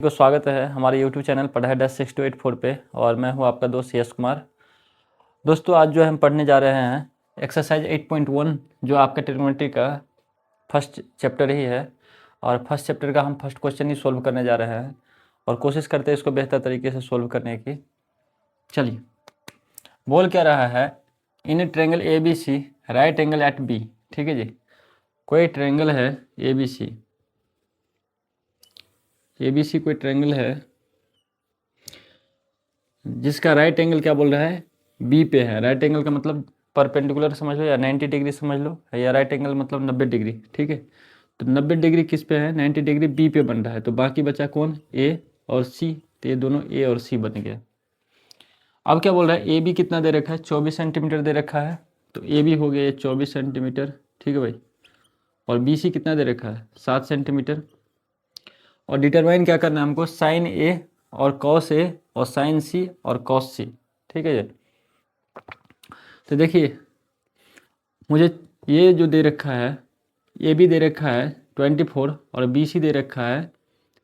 को स्वागत है हमारे YouTube चैनल पढ़ाई 6284 पे। और मैं हूं आपका दोस्त यश कुमार। दोस्तों, आज जो हम पढ़ने जा रहे हैं एक्सरसाइज 8.1 जो आपका ट्रिग्नोमेट्री का फर्स्ट चैप्टर ही है। और फर्स्ट चैप्टर का हम फर्स्ट क्वेश्चन ही सोल्व करने जा रहे हैं और कोशिश करते हैं इसको बेहतर तरीके से सोल्व करने की। चलिए, बोल क्या रहा है, in triangle ABC right angle at B। ठीक है जी, कोई ट्रायंगल है ABC कोई ट्रायंगल है जिसका राइट एंगल क्या बोल रहा है, बी पे है। राइट एंगल का मतलब परपेंडिकुलर समझ लो या 90 डिग्री समझ लो, या राइट एंगल मतलब 90 डिग्री। ठीक है, तो 90 डिग्री किस पे है, 90 डिग्री बी पे बन रहा है। तो बाकी बचा कौन, ए और सी। तो ये दोनों ए और सी बन गया। अब क्या बोल रहा है, ए बी कितना दे रखा है, 24 सेंटीमीटर दे रखा है। तो ए बी हो गया ये 24 सेंटीमीटर। ठीक है भाई, और बी सी कितना दे रखा है, 7 सेंटीमीटर। और डिटरमाइन क्या करना है हमको, साइन ए और कॉस ए और साइन सी और कॉस सी। ठीक है जी, तो देखिए मुझे ये जो दे रखा है, ए बी दे रखा है 24 और बी सी दे रखा है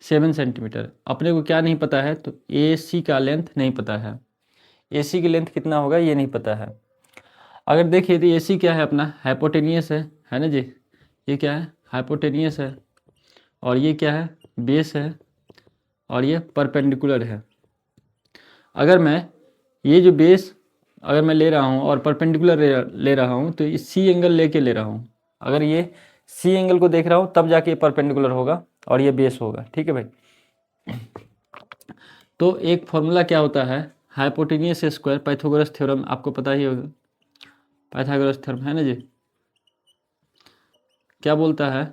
7 सेंटीमीटर। अपने को क्या नहीं पता है, तो ए सी का लेंथ नहीं पता है। ए सी की लेंथ कितना होगा ये नहीं पता है। अगर देखिए तो ए सी क्या है, अपना हाइपोटेनियस है ना जी। ये क्या है, हाइपोटेनियस है। और ये क्या है, बेस है। और ये परपेंडिकुलर है। अगर मैं ये जो बेस अगर मैं ले रहा हूँ और परपेंडिकुलर ले रहा हूँ तो इस सी एंगल लेके ले रहा हूँ। अगर ये सी एंगल को देख रहा हूँ तब जाके ये परपेंडिकुलर होगा और ये बेस होगा। ठीक है भाई, तो एक फॉर्मूला क्या होता है, हाइपोटेनियस स्क्वायर, पाइथागोरस थ्योरम आपको पता ही होगा। पाइथागोरस थ्योरम है ना जी, क्या बोलता है,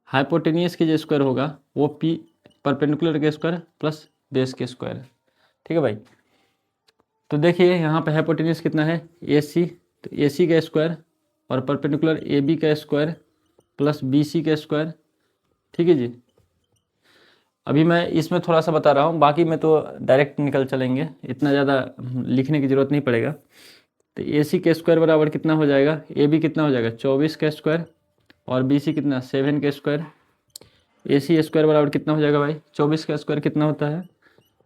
हाइपोटेनियस के जो स्क्वायर होगा वो पी परपेंडिकुलर के स्क्वायर प्लस बेस के स्क्वायर। ठीक है भाई, तो देखिए यहाँ पे हाइपोटेन्यूस कितना है, ए सी। तो ए सी का स्क्वायर और परपेंडिकुलर ए बी का स्क्वायर प्लस बी सी का स्क्वायर। ठीक है जी, अभी मैं इसमें थोड़ा सा बता रहा हूँ, बाकी में तो डायरेक्ट निकल चलेंगे, इतना ज़्यादा लिखने की ज़रूरत नहीं पड़ेगा। तो ए सी का स्क्वायर बराबर कितना हो जाएगा, ए बी कितना हो जाएगा 24 का स्क्वायर और बी सी कितना 7 का स्क्वायर। ए सी स्क्वायर बराबर कितना हो जाएगा भाई, 24 का स्क्वायर कितना होता है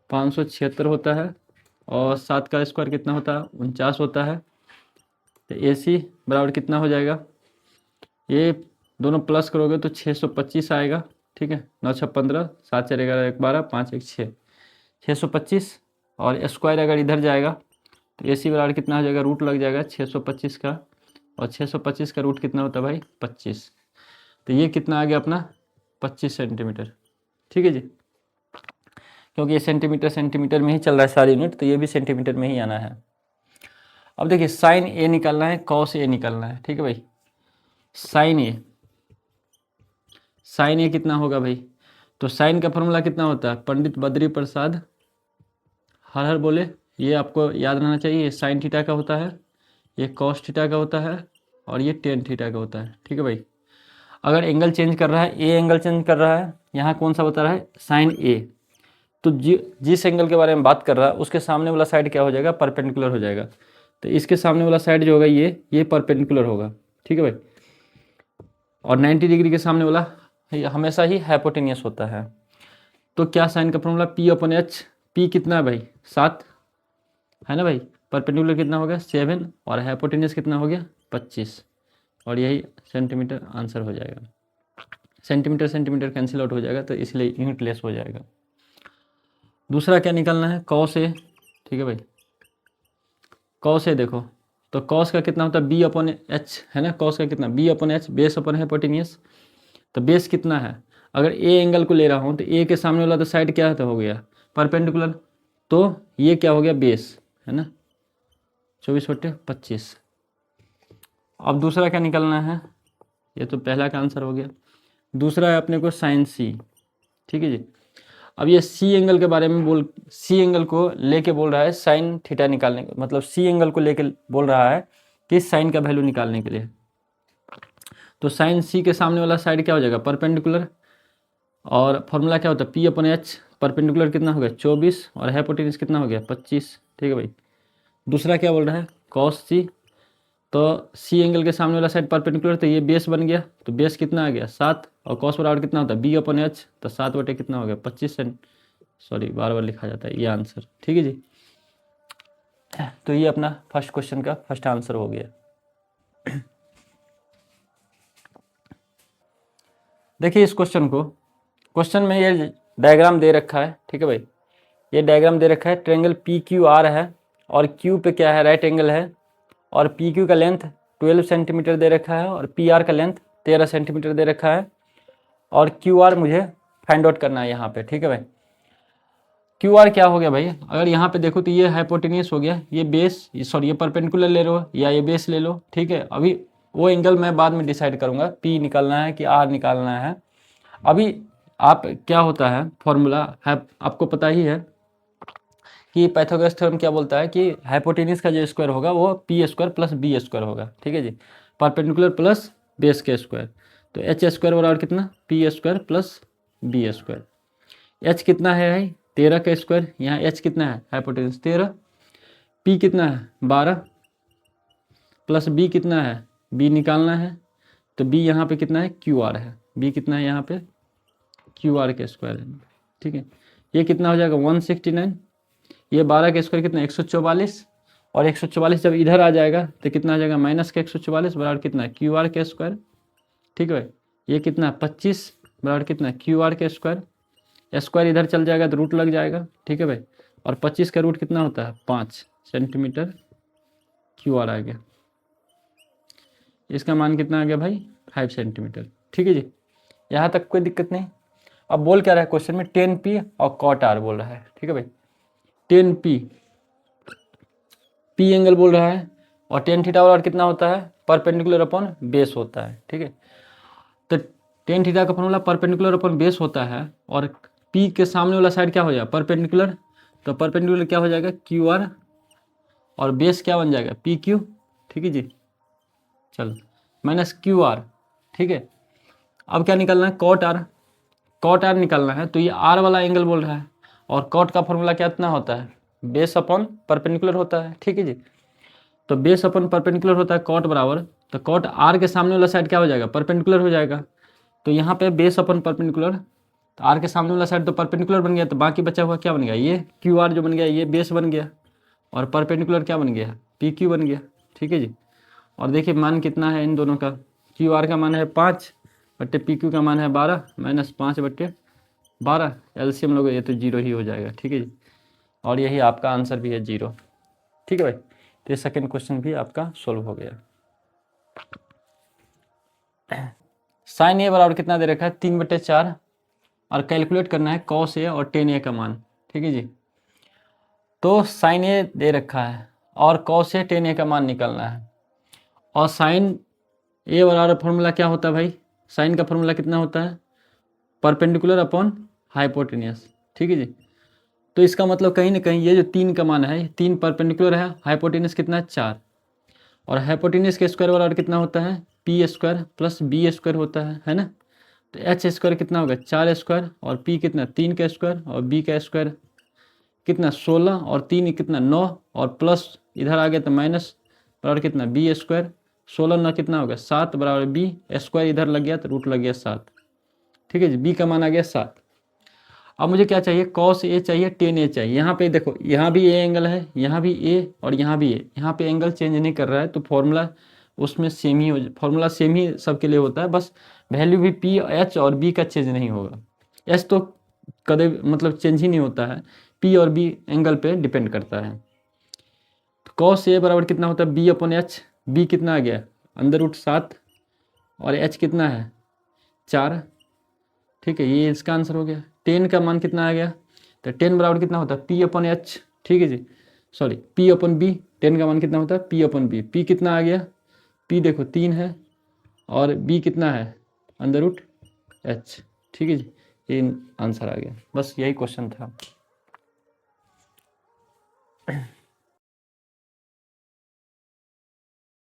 576 होता है और 7 का स्क्वायर कितना होता है 49 होता है। तो ए सी बराबर कितना हो जाएगा, ये दोनों प्लस करोगे तो 625 आएगा। ठीक है, 9 6 15, 7 4 11 1 12, 5 1 6, 625। और स्क्वायर अगर इधर जाएगा तो ए सी बराबर कितना हो जाएगा, रूट लग जाएगा 625 का। और 625 का रूट कितना होता है भाई 25। तो ये कितना आ गया अपना 25 सेंटीमीटर। ठीक है जी, क्योंकि ये सेंटीमीटर सेंटीमीटर में ही चल रहा है सारी यूनिट, तो ये भी सेंटीमीटर में ही आना है। अब देखिए साइन ए निकालना है, कॉस ए निकालना है। ठीक है भाई, साइन ए कितना होगा भाई, तो साइन का फॉर्मूला कितना होता है, पंडित बद्री प्रसाद हर हर बोले, ये आपको याद रहना चाहिए। ये साइन थीटा का होता है, ये कॉस थीटा का होता है और ये टेन थीटा का होता है। ठीक है भाई, अगर एंगल चेंज कर रहा है, ए एंगल चेंज कर रहा है, यहाँ कौन सा बता रहा है साइन ए, तो जिस एंगल के बारे में बात कर रहा है उसके सामने वाला साइड क्या हो जाएगा, परपेंडिकुलर हो जाएगा। तो इसके सामने वाला साइड जो होगा ये परपेंडिकुलर होगा। ठीक है भाई, और 90 डिग्री के सामने वाला हमेशा ही हाइपोटेनियस होता है। तो क्या साइन का फॉर्मूला, पी अपन एच। पी कितना है भाई 7 है ना भाई, परपेंडिकुलर कितना हो गया 7 और हाइपोटेनियस कितना हो गया 25। और यही सेंटीमीटर आंसर हो जाएगा। सेंटीमीटर सेंटीमीटर कैंसिल आउट हो जाएगा तो इसलिए यूनिट लेस हो जाएगा। दूसरा क्या निकालना है, कॉस ए। ठीक है भाई, कॉस ए देखो, तो कॉस का कितना होता है बी अपॉन एच है ना, कॉस का कितना b upon h, base upon hypotenuse. तो बेस कितना है, अगर ए एंगल को ले रहा हूँ तो ए के सामने वाला तो साइड क्या हो गया परपेंडिकुलर, तो ये क्या हो गया बेस है ना, 24/25। अब दूसरा क्या निकलना है, ये तो पहला का आंसर हो गया। दूसरा है अपने को साइन सी। ठीक है जी, अब ये सी एंगल के बारे में सी एंगल को लेके बोल रहा है साइन थीटा निकालने का, मतलब सी एंगल को लेके बोल रहा है कि साइन का वैल्यू निकालने के लिए। तो साइन सी के सामने वाला साइड क्या हो जाएगा परपेंडिकुलर, और फॉर्मूला क्या होता है पी अपन एच। परपेंडिकुलर कितना हो गया 24 और हाइपोटेन्यूज कितना हो गया 25। ठीक है भाई, दूसरा क्या बोल रहा है कॉस सी। तो सी एंगल के सामने वाला साइड परपेंडिकुलर, तो ये बेस बन गया, तो बेस कितना आ गया 7 और कॉस बराबर कितना होता है बी अपन एच, तो 7 बटे कितना हो गया 25 सॉरी बार बार लिखा जाता है ये आंसर, ठीक है जी। तो ये अपना फर्स्ट क्वेश्चन का फर्स्ट आंसर हो गया। देखिए इस क्वेश्चन में ये डायग्राम दे रखा है, ठीक है भाई, ये डायग्राम दे रखा है, ट्रायंगल पी क्यू आर है और क्यू पे क्या है, राइट एंगल है, और पी क्यू का लेंथ 12 सेंटीमीटर दे रखा है और पी आर का लेंथ 13 सेंटीमीटर दे रखा है, और क्यू आर मुझे फाइंड आउट करना है यहाँ पे, ठीक है भाई। क्यू आर क्या हो गया भाई, अगर यहाँ पे देखो तो ये हाइपोटेन्यूस हो गया, ये बेस, सॉरी ये परपेंडिकुलर ले लो या ये बेस ले लो, ठीक है। अभी वो एंगल मैं बाद में डिसाइड करूँगा, पी निकालना है कि आर निकालना है। अभी आप क्या होता है फॉर्मूला है आपको पता ही है कि पाइथागोरस थ्योरम क्या बोलता है कि हाइपोटेन्यूस का जो स्क्वायर होगा वो p square plus b square होगा, ठीक है जी, परपेंडिकुलर प्लस बेस के स्क्वायर। तो एच स्क्वायर बराबर कितना, p square plus b square. H कितना है भाई, 13 का स्क्वायर, यहाँ एच कितना है हाइपोटेन्यूस 13, पी कितना है 12 प्लस बी कितना है, बी निकालना है, तो बी यहाँ पे कितना है, क्यू आर है, बी कितना है यहाँ पे क्यू आर के स्क्वायर है, ठीक है। ये कितना हो जाएगा 169, ये 12 का स्क्वायर कितना 144, और 144 जब इधर आ जाएगा तो कितना आ जाएगा माइनस का 144 बराबर कितना है क्यू आर के स्क्वायर, ठीक है भाई। ये कितना 25 बराबर कितना क्यू आर के स्क्वायर, स्क्वायर इधर चल जाएगा तो रूट लग जाएगा, ठीक है भाई। और 25 का रूट कितना होता है 5 सेंटीमीटर क्यू आर आ गया, इसका मान कितना आ गया भाई 5 सेंटीमीटर, ठीक है जी। यहाँ तक कोई दिक्कत नहीं। अब बोल क्या रहा है क्वेश्चन में 10p और कॉट आर बोल रहा है, ठीक है भाई। 10p पी एंगल बोल रहा है और टेन थीटा और कितना होता है परपेंडिकुलर अपॉन बेस होता है, ठीक है। तो टेन थीटा का फॉर्मूला परपेंडिकुलर अपॉन बेस होता है और पी के सामने वाला साइड क्या हो जाएगा परपेंडिकुलर, तो परपेंडिकुलर क्या हो जाएगा क्यू आर और बेस क्या बन जाएगा पी क्यू, ठीक है जी। चलो माइनस क्यू आर, ठीक है। अब क्या निकालना है कॉट आर, कॉट आर निकालना है, तो ये आर वाला एंगल बोल रहा है और कॉट का फॉर्मूला कितना होता है बेस अपॉन परपेंडिकुलर होता है, ठीक है जी। तो बेस अपॉन परपेंडिकुलर होता है कॉट बराबर, तो कॉट आर के सामने वाला साइड क्या हो जाएगा परपेंडिकुलर हो जाएगा, तो यहाँ पे बेस अपॉन परपेंडिकुलर, तो आर के सामने वाला साइड तो परपेंडिकुलर बन गया, तो बाकी बचा हुआ क्या बन गया ये क्यू आर जो बन गया ये बेस बन गया और परपेंडिकुलर क्या बन गया पी क्यू बन गया, ठीक है जी। और देखिए मान कितना है इन दोनों का, क्यू आर का मान है 5 बट्टे पी क्यू का मान है 12 माइनस 5 बट्टे 12, एलसीएम लोगे ये तो 0 ही हो जाएगा, ठीक है जी। और यही आपका आंसर भी है 0, ठीक है भाई। तो ये सेकेंड क्वेश्चन भी आपका सोल्व हो गया। साइन ए बराबर कितना दे रखा है 3/4 और कैलकुलेट करना है कॉस ए और टेन ए का मान, ठीक है जी। तो साइन ए दे रखा है और कॉस ए टेन ए का मान निकालना है, और साइन ए बराबर फॉर्मूला क्या होता है भाई, साइन का फॉर्मूला कितना होता है परपेंडिकुलर अपॉन हाइपोटेनियस, ठीक है जी। तो इसका मतलब कहीं ना कहीं ये जो 3 का मान है 3 परपेंडिकुलर है, हाइपोटेनियस कितना है 4, और हाइपोटेनियस के स्क्वायर बराबर कितना होता है p square plus b square होता है ना। तो एच स्क्वायर कितना होगा 4 स्क्वायर और पी कितना 3 का स्क्वायर और बी का स्क्वायर कितना 16 और 3 कितना 9 और प्लस इधर आ गया तो माइनस बराबर कितना बी स्क्वायर, 16 9 कितना होगा 7 बराबर बी स्क्वायर इधर लग गया तो रूट लग गया 7, ठीक है जी। बी का मान आ गया 7। अब मुझे क्या चाहिए कॉस ए चाहिए टेन ए चाहिए। यहाँ पे देखो यहाँ भी ए एंगल है, यहाँ भी ए और यहाँ भी ए, यहाँ पे एंगल चेंज नहीं कर रहा है, तो फॉर्मूला उसमें सेम ही फॉर्मूला सेम ही सबके लिए होता है, बस वैल्यू भी पी एच और बी का चेंज नहीं होगा। एच तो कदे मतलब चेंज ही नहीं होता है, पी और बी एंगल पे डिपेंड करता है। तो कॉस ए बराबर कितना होता है बी अपॉन एच, बी कितना आ गया अंदर रूट 7 और एच कितना है 4, ठीक है। ये इसका आंसर हो गया। 10 का मान कितना आ गया, तो 10 बराबर कितना होता है पी अपॉन एच, ठीक है जी, सॉरी पी अपॉन बी, 10 का मान कितना होता है पी अपॉन बी, पी कितना आ गया पी देखो 3 है और बी कितना है अंदर रूट एच, ठीक है जी। ये आंसर आ गया, बस यही क्वेश्चन था।